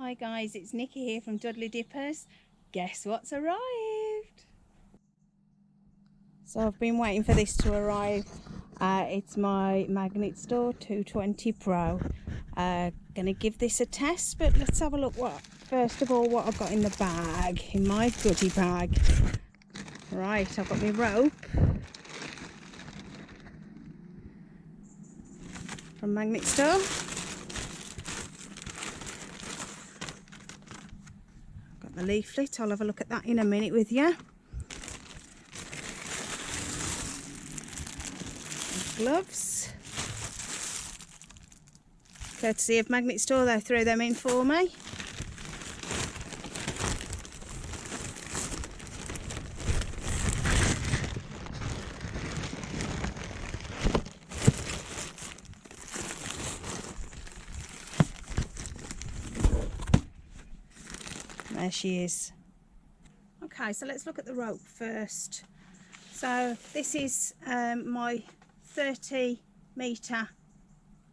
Hi guys, it's Nikki here from Dudley Dippers. Guess what's arrived? So I've been waiting for this to arrive. It's my Magnet Store 220 Pro. Gonna give this a test, but let's have a look first of all what I've got in the bag, in my goodie bag. Right, I've got my rope from Magnet Store. Got the leaflet, I'll have a look at that in a minute with you. Gloves, courtesy of Magnet Store, they threw them in for me. There she is. Okay, so let's look at the rope first. So this is my 30 metre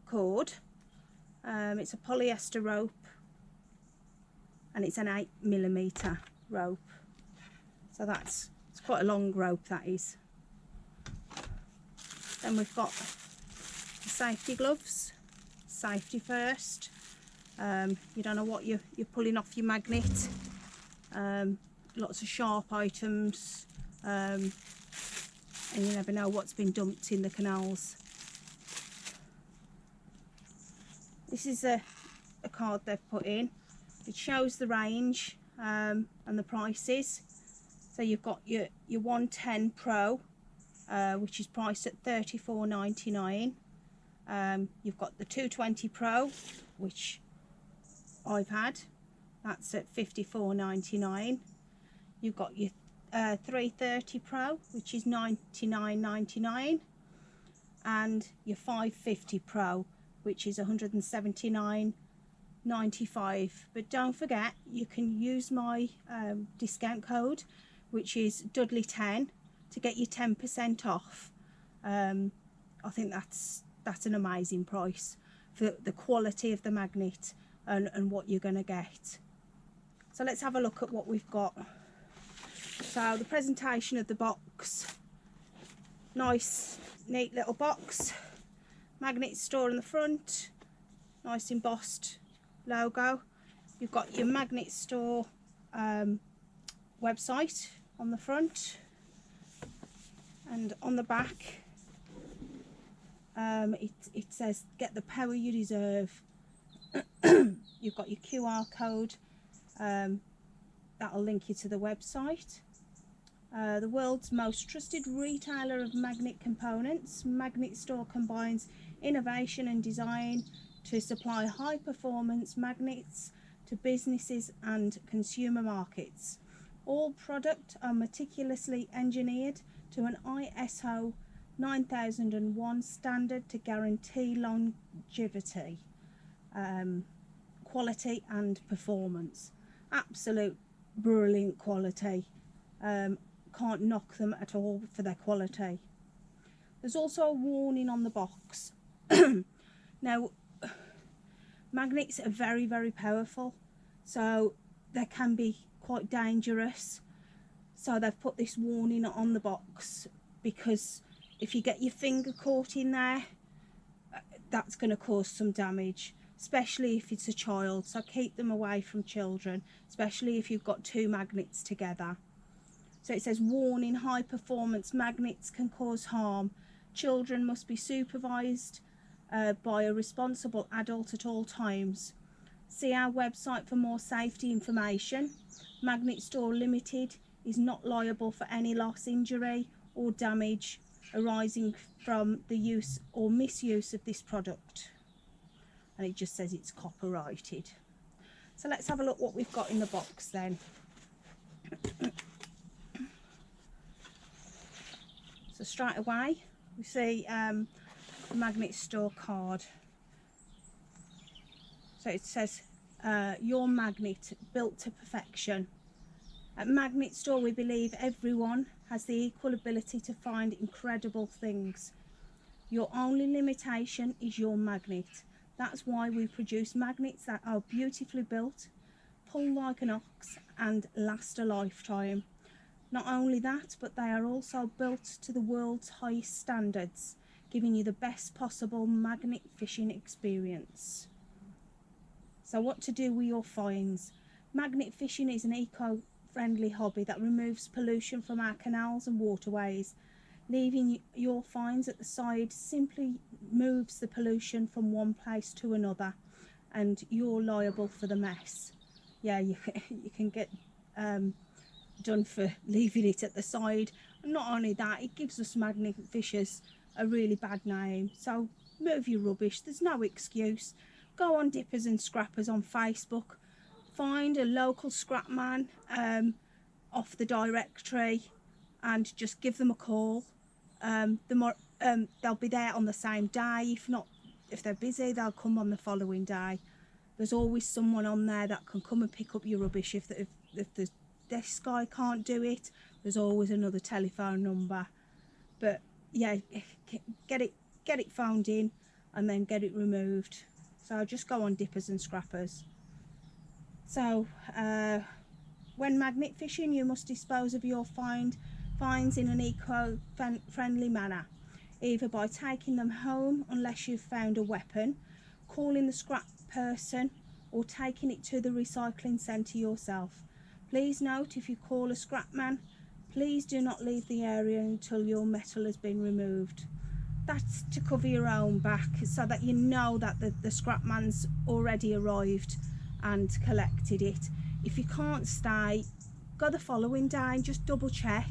cord. It's a polyester rope and it's an 8mm rope. So it's quite a long rope, that is. Then we've got the safety gloves. Safety first. You don't know what you're pulling off your magnet. Lots of sharp items. And you never know what's been dumped in the canals. This is a card they've put in. It shows the range and the prices. So you've got your 110 Pro, which is priced at $34.99. You've got the 220 Pro, which I've had. That's at $54.99. You've got your 330 Pro, which is $99.99, and your 550 Pro, which is $179.95. But don't forget, you can use my discount code, which is Dudley10, to get you 10% off. I think that's an amazing price for the quality of the magnet and what you're going to get. So let's have a look at what we've got. So the presentation of the box, nice neat little box, Magnet Store in the front, nice embossed logo. You've got your Magnet Store website on the front, and on the back it says get the power you deserve. You've got your QR code that'll link you to the website. The world's most trusted retailer of magnet components, Magnet Store combines innovation and design to supply high performance magnets to businesses and consumer markets. All products are meticulously engineered to an ISO 9001 standard to guarantee longevity, quality and performance. Absolute brilliant quality. Can't knock them at all for their quality. There's also a warning on the box. Now, magnets are very, very powerful, so they can be quite dangerous. So they've put this warning on the box, because if you get your finger caught in there, that's going to cause some damage, especially if it's a child. So keep them away from children, especially if you've got two magnets together. So it says, warning, high performance magnets can cause harm. Children must be supervised by a responsible adult at all times. See our website for more safety information. Magnet Store Limited is not liable for any loss, injury or damage arising from the use or misuse of this product. And it just says it's copyrighted. So let's have a look what we've got in the box then. So straight away we see the Magnet Store card. So it says your magnet built to perfection. At Magnet Store we believe everyone has the equal ability to find incredible things. Your only limitation is your magnet. That's why we produce magnets that are beautifully built pull like an ox and last a lifetime. Not only that, but they are also built to the world's highest standards, giving you the best possible magnet fishing experience. So what to do with your finds? Magnet fishing is an eco-friendly hobby that removes pollution from our canals and waterways. Leaving your finds at the side simply moves the pollution from one place to another, and you're liable for the mess. Yeah, you can get done for leaving it at the side. And not only that, it gives us magnet fishers a really bad name. So move your rubbish, there's no excuse. Go on Dippers and Scrappers on Facebook, find a local scrap man off the directory and just give them a call. They'll be there on the same day. If they're busy, they'll come on the following day. There's always someone on there that can come and pick up your rubbish. If the desk guy can't do it, there's always another telephone number. But yeah, get it phoned in and then get it removed. So just go on Dippers and Scrappers. So when magnet fishing, you must dispose of your finds in an eco-friendly manner, either by taking them home unless you've found a weapon, calling the scrap person, or taking it to the recycling centre yourself. Please note, if you call a scrap man, please do not leave the area until your metal has been removed. That's to cover your own back, so that you know that the scrap man's already arrived and collected it. If you can't stay, go the following day and just double check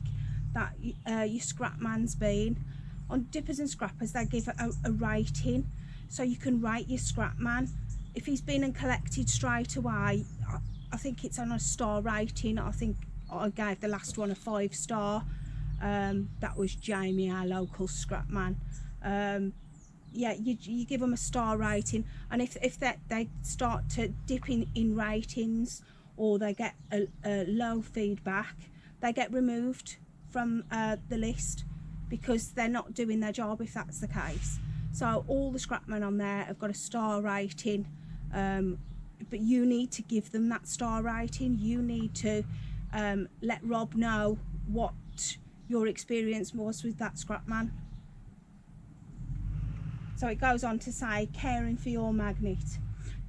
that your scrap man's been. On Dippers and Scrappers, they give a rating, so you can rate your scrap man. If he's been and collected straight away, I think it's on a star rating. I think I gave the last one a 5-star. That was Jamie, our local scrap man. Yeah, you give them a star rating, and if they start to dip in ratings, or they get a low feedback, they get removed from the list, because they're not doing their job, if that's the case. So all the scrapmen on there have got a star rating, but you need to give them that star rating. You need to let Rob know what your experience was with that scrapman. So it goes on to say, caring for your magnet.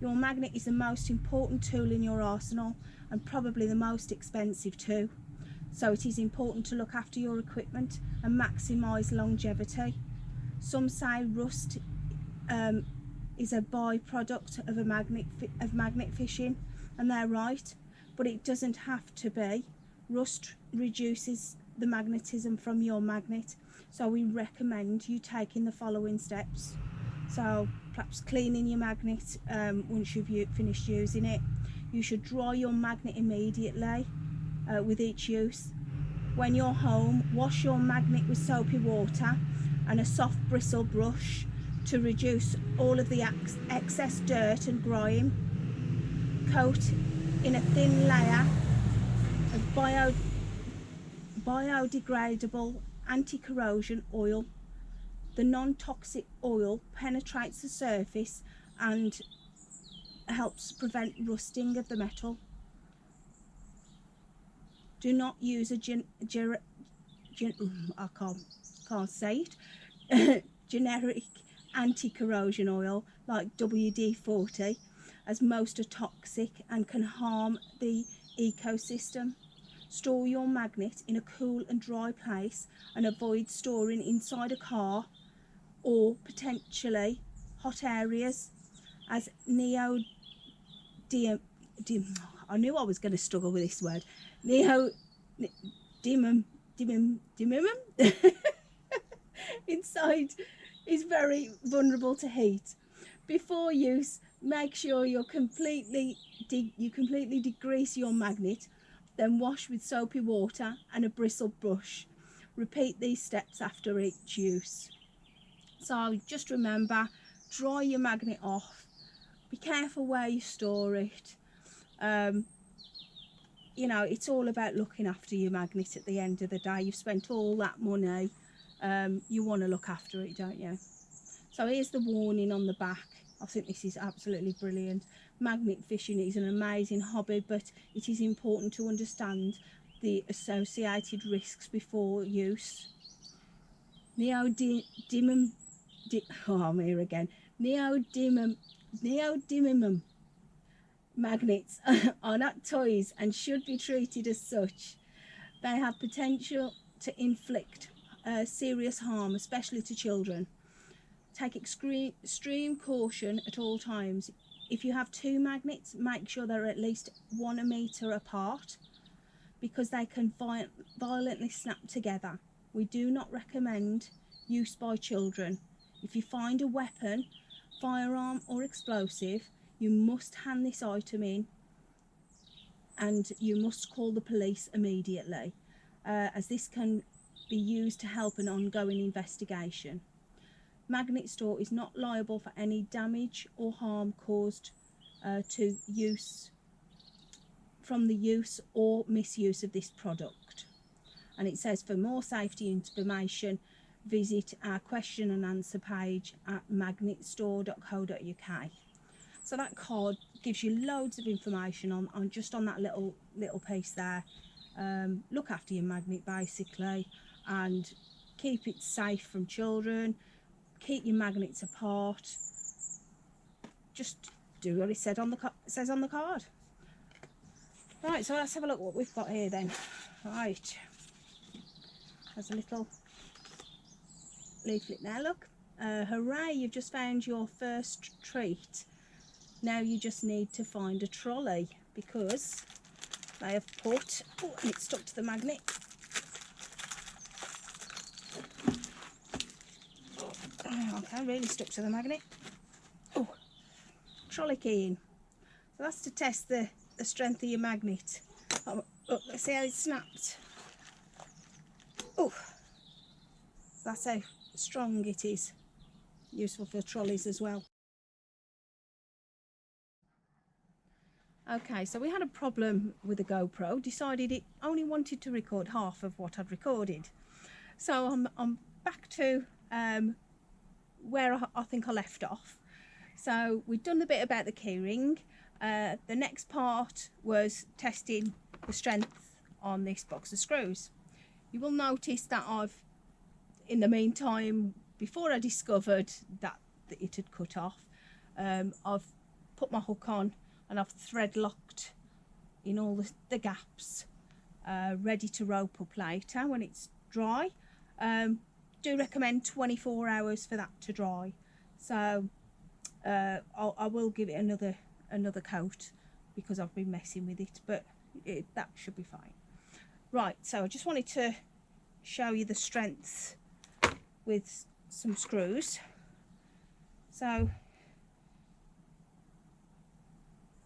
Your magnet is the most important tool in your arsenal, and probably the most expensive too. So it is important to look after your equipment and maximise longevity. Some say rust is a byproduct of magnet fishing, and they're right, but it doesn't have to be. Rust reduces the magnetism from your magnet, so we recommend you taking the following steps. So perhaps cleaning your magnet once you've finished using it. You should dry your magnet immediately with each use. When you're home, wash your magnet with soapy water and a soft bristle brush to reduce all of the excess dirt and grime. Coat in a thin layer of biodegradable anti-corrosion oil. The non-toxic oil penetrates the surface and helps prevent rusting of the metal. Do not use a generic anti-corrosion oil like WD-40, as most are toxic and can harm the ecosystem. Store your magnet in a cool and dry place, and avoid storing inside a car or potentially hot areas, as I knew I was going to struggle with this word. Neodymium inside is very vulnerable to heat. Before use, make sure you completely degrease your magnet, then wash with soapy water and a bristle brush. Repeat these steps after each use. So just remember, dry your magnet off. Be careful where you store it. You know, it's all about looking after your magnet at the end of the day. You've spent all that money. You want to look after it, don't you? So here's the warning on the back. I think this is absolutely brilliant. Magnet fishing is an amazing hobby, but it is important to understand the associated risks before use. Neodymium, I'm here again. Neodymium magnets are not toys and should be treated as such. They have potential to inflict serious harm, especially to children. Take extreme caution at all times. If you have two magnets, make sure they're at least 1 meter apart, because they can violently snap together. We do not recommend use by children. If you find a weapon, firearm or explosive, you must hand this item in, and you must call the police immediately, as this can be used to help an ongoing investigation. Magnet Store is not liable for any damage or harm caused to use from the use or misuse of this product. And it says, for more safety information, visit our question and answer page at magnetstore.co.uk. So that card gives you loads of information on just on that little piece there. Look after your magnet basically, and keep it safe from children. Keep your magnets apart. Just do what it says on the card. Right, so let's have a look what we've got here then. Right, there's a little leaflet there, look. Hooray, you've just found your first treat. Now you just need to find a trolley, because they have put, oh, and it's stuck to the magnet. Okay, really stuck to the magnet. Oh, trolley key in. So that's to test the strength of your magnet. Oh, look, let's see how it snapped. Oh, so that's how strong it is. Useful for trolleys as well. Okay, so we had a problem with the GoPro. Decided it only wanted to record half of what I'd recorded. So I'm back to where I think I left off. So we've done the bit about the keyring. The next part was testing the strength on this box of screws. You will notice that I've, in the meantime, before I discovered that it had cut off, I've put my hook on and I've thread locked in all the gaps, ready to rope up later when it's dry. Do recommend 24 hours for that to dry. So I will give it another coat, because I've been messing with it, but that should be fine. Right, so I just wanted to show you the strength with some screws. So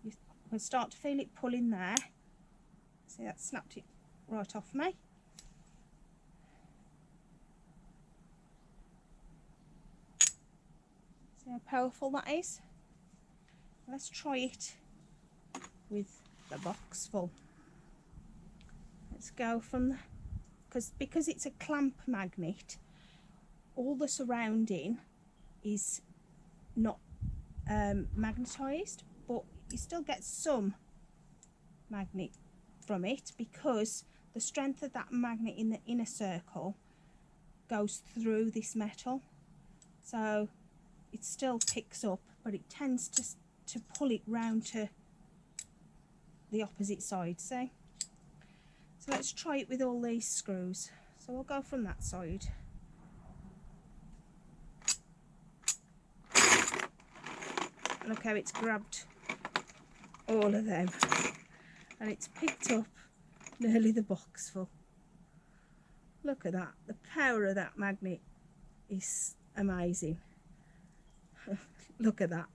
you can start to feel it pulling there. See, that snapped it right off me. See how powerful that is? Let's try it with the box full. Let's go from because it's a clamp magnet, all the surrounding is not magnetized, but you still get some magnet from it, because the strength of that magnet in the inner circle goes through this metal, so it still picks up, but it tends to pull it round to the opposite side. See? So let's try it with all these screws. So we'll go from that side. Look how it's grabbed all of them, and it's picked up nearly the box full. Look at that. The power of that magnet is amazing. Look at that.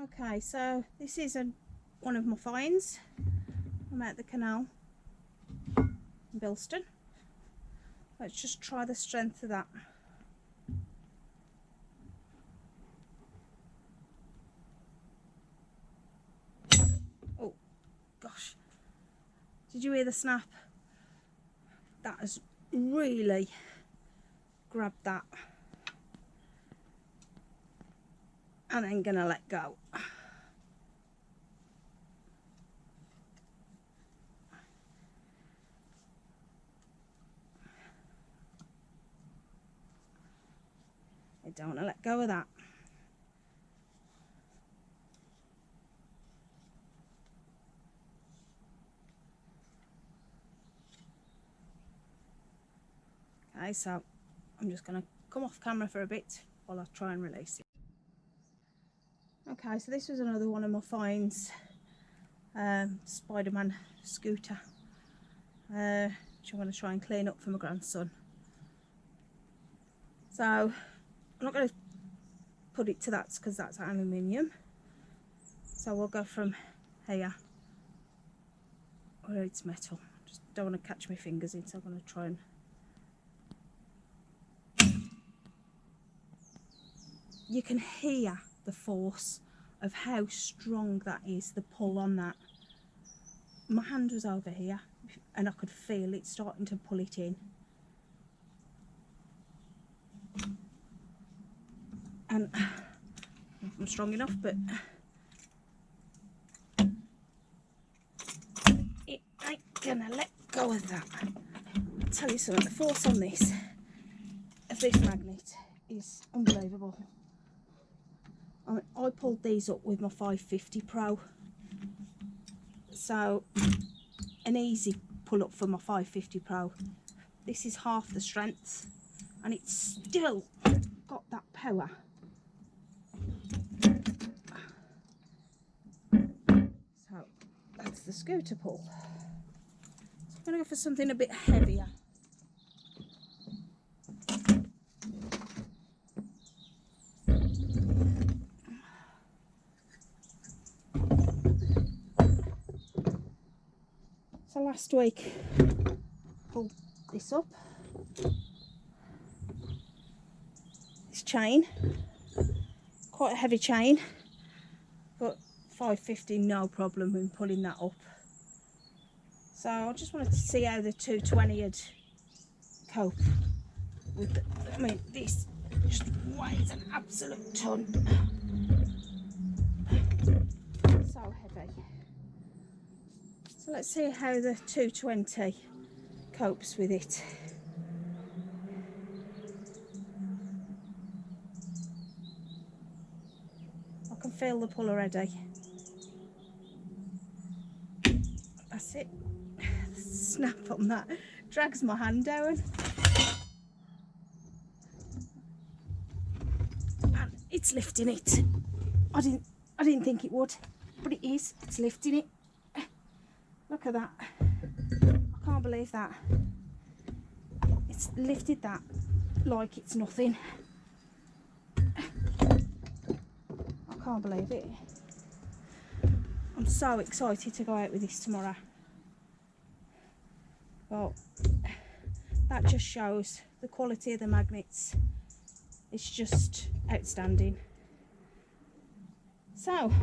Okay, so this is one of my finds. I'm at the canal in Bilston. Let's just try the strength of that. Oh gosh, did you hear the snap? That has really grabbed that, and then gonna let go. I don't want to let go of that. Okay, so I'm just going to come off camera for a bit while I try and release it. Okay, so this was another one of my finds, Spider-Man scooter, which I'm going to try and clean up for my grandson. So I'm not going to put it to that because that's aluminium. So we'll go from here where it's metal. Just don't want to catch my fingers in, so I'm going to try and you can hear the force of how strong that is, the pull on that. My hand was over here and I could feel it starting to pull it in. And I'm strong enough, but it ain't gonna let go of that. I'll tell you something, the force on this, of this magnet, is unbelievable. I mean, I pulled these up with my 550 Pro, so an easy pull up for my 550 Pro. This is half the strength and it's still got that power. So that's the scooter pull. So I'm going to go for something a bit heavier. So last week, pulled this up, this chain, quite a heavy chain, but 550 no problem in pulling that up. So I just wanted to see how the 220 would cope with the, I mean, this just weighs an absolute ton. So heavy. So let's see how the 220 copes with it. I can feel the pull already. That's it. Snap on that. Drags my hand down. And it's lifting it. I didn't think it would, but it is. It's lifting it. Look at that. I can't believe that. It's lifted that like it's nothing. I can't believe it. I'm so excited to go out with this tomorrow. Well, that just shows the quality of the magnets. It's just outstanding. So,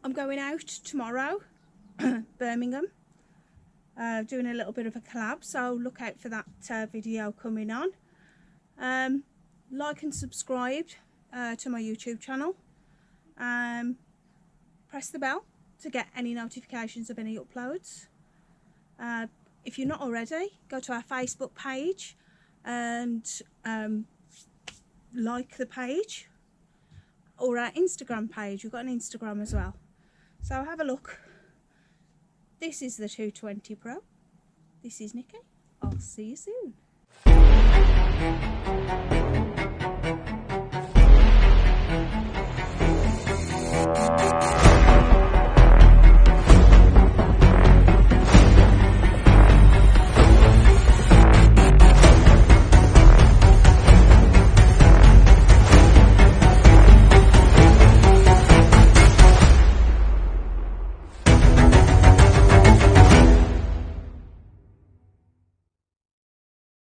I'm going out tomorrow. Birmingham, doing a little bit of a collab, so look out for that video coming on. Like and subscribe to my YouTube channel. Press the bell to get any notifications of any uploads. If you're not already, go to our Facebook page and like the page, or our Instagram page. We've got an Instagram as well, so have a look. This is the 220 Pro. This is Nikki. I'll see you soon.